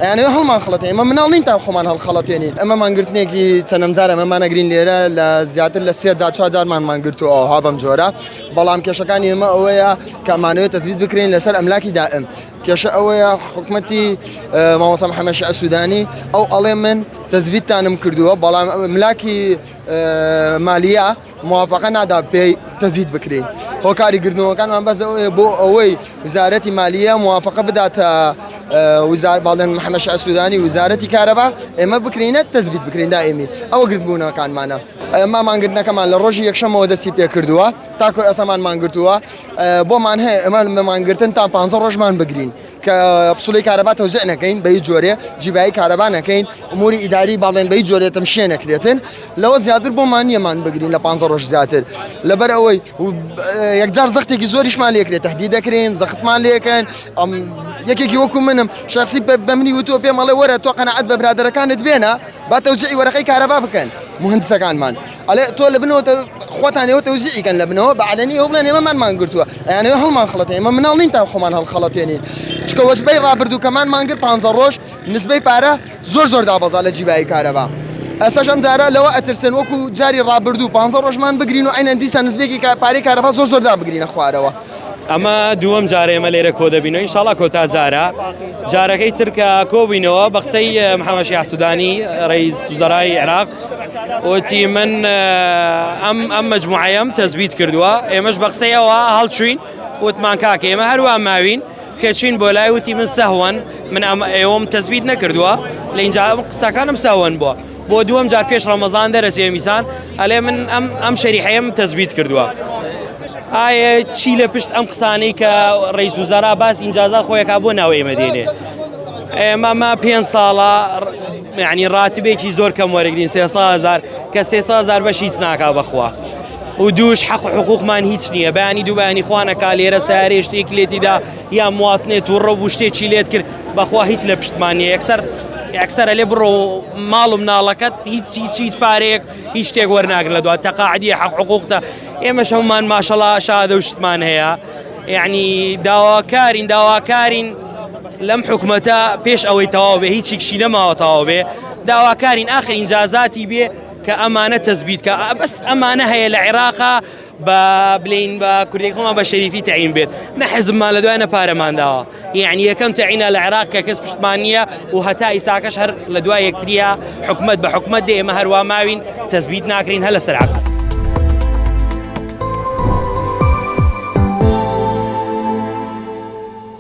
يعني هەڵمان خڵەتێ ئێمە مناڵ نین تا خۆمان هەڵخەڵەتێنین ئەمەمان گرتنێکی چەندەم جار ئەمەمانەگرین لێرە لە زیاتر لە 3 جارمانمان گرتووە ها بەم جۆرە بەڵام کێشەکانی ئێمە ئەوەیە کە ئەمانەوێت تەثبیت بکرێن لەسەر ئەملاکی دائم کێشە ئەوەیە حکومەتی مامۆستا محەممەد شیع سوودانی ئەو ئەڵێ من تەثبیتتانم کردووە بەڵام ئەملاکی مالیە موافقە نادا پێی تەثبیت بکرێن هۆکاری گردنەوەکانمان بەس بۆ ئەوەی وزارەتی مالیە موافقە بداتە باڵێن محەممەد شیع سوودانی وزارەتی کارەبا ئێمە بکرینە تەثبیت بکرین دائیمی ئەوە گرتبوونەکانمانە ئەمە مانگرتنەکەمان لە ڕۆژی یەکشەمەوە دەستی پێ کردووە تاکو ئەسەمانمان گرتووە بۆمان هەیە ئەمە مەمانگرتن تا 15 ڕۆژمان بگرین کە پسوڵی کارەبا تەوزیع نەکەین بە هیچ جۆرێ جیبایی کارەبا نەکەین ئوموری ئیداری باڵێن بە هیچ جۆرێ تەمشێ نەکرێتن لەوە زیاتر بۆمان نیەمان بگرین لە 15 ڕۆژ زیاتر لەبەر ئەوەی یەکجار زەختێکی زۆریشمان لێکرێت تهدید دەکرێن زەختمان لێکەن یەکێکی وەکو منم شخصی بە منی وتووە پێم ئەڵێ وەرە تۆ قەنەعەت بە برادەرەکانت بێنە با تەوزیعی وەرەقەی کارەبا بکەن مهندسەکانمان ئەڵێ تۆ لە بنەوە خۆتان ئێوە تەوزیعیکەن لە بنەوە بەعەلەنی ئەو بڵێن ئێمەمانمان گرتووە ئەیانەوێ هەڵمان خڵەتێ ئێمە مناڵ نین تا خۆمان هەڵخەڵەتێنین چکە وەجبەی ڕابردووکەمانمان کرد 15 ڕۆژ نسبەی پارە زۆر دابەزا لە جیبایی کارەبا ئەساش ئەم جارە لەوە ئەترسن وەکو جاری ڕابردوو 15 ڕۆژمان بگرین و ئەینەن دیسان نسبێکی پارەی کارەبا زۆر دابگرینە خوارەوە ئەمە دووەم جارە ئێمە لێرە کۆ دەبینەوە ئینشاڵڵا کۆتا جارەکەی ترکە کۆبووینەوە بە قسەی محەممەد شیع سوودانی ڕئیس وزەرای عێراق وتی من ئەم مەجموعەیەم تەثبیت کردووە ئێمەش بە قسەی ئەوە هەڵچوین وتمان کاکە ئێمە هەروە ماوین کە چین بۆ لای وتی من سەهوەن من ئێوەم تەثبیت نەکردووە لە اینجا قسەکانم سەهوەن بووە بۆ دووەم جار پێش ڕەمەزان دەرەچێ میسان ئەلێ من ئەم شەریحەیەم تەثبیت کردووە ئایا چی لە پشت ئەم قسانەی کە ڕئیس وزەرا باس ئینجازات خۆیەکا بۆ ناو ئێمە دێنێ ئێمە 5 ساڵە یعنی ڕاتبێکی زۆر کەم وەرەگرین 300,000 کە 300,000 بەش هیچ ناکا بەخوا و دووش حەق و حقوقمان هیچ نییە بەیانی دوو بەیانی خوانەکە لێرە سارێ شتێک لێتیدا یا مواتنێت و ڕەو شتێکی لێت کرد بەخوا هیچ لە پشتمان نیە یەکسەرە لێ بڕۆ ماڵ و مناڵەکەت هیچ پارەیەک هیچ شتێک وەرناگرن لە دوات تەقاعدیە حەق حقوقتە ئێمەش هەمومان ماشەڵڵا شادە و شتمان هەیە یعنی داواکارین لەم حکومەتە پێش ئەوەی تەواو بێ هیچیکشی نەماوە تەواو بێ داواکارین ئاخر ئینجازاتی بێ کە ئەمانە تەثبیت کە بەس ئەمانە هەیە لە عێراقا بلین بە کوردێک خۆمان بە شەریفی تەعین بێت نە حزبمان لە دوای نەپارەمانداوە یعنی یەکەم تەعینە لە عێراق کە کەس پشتمان نییە و هەتا ئیساکەش هەر لە دوای یەکتریە حکومەت بە حکومەت دێ ئێمە هەروە ماوین تەثبیت ناکرین هەر لەسەر عەقل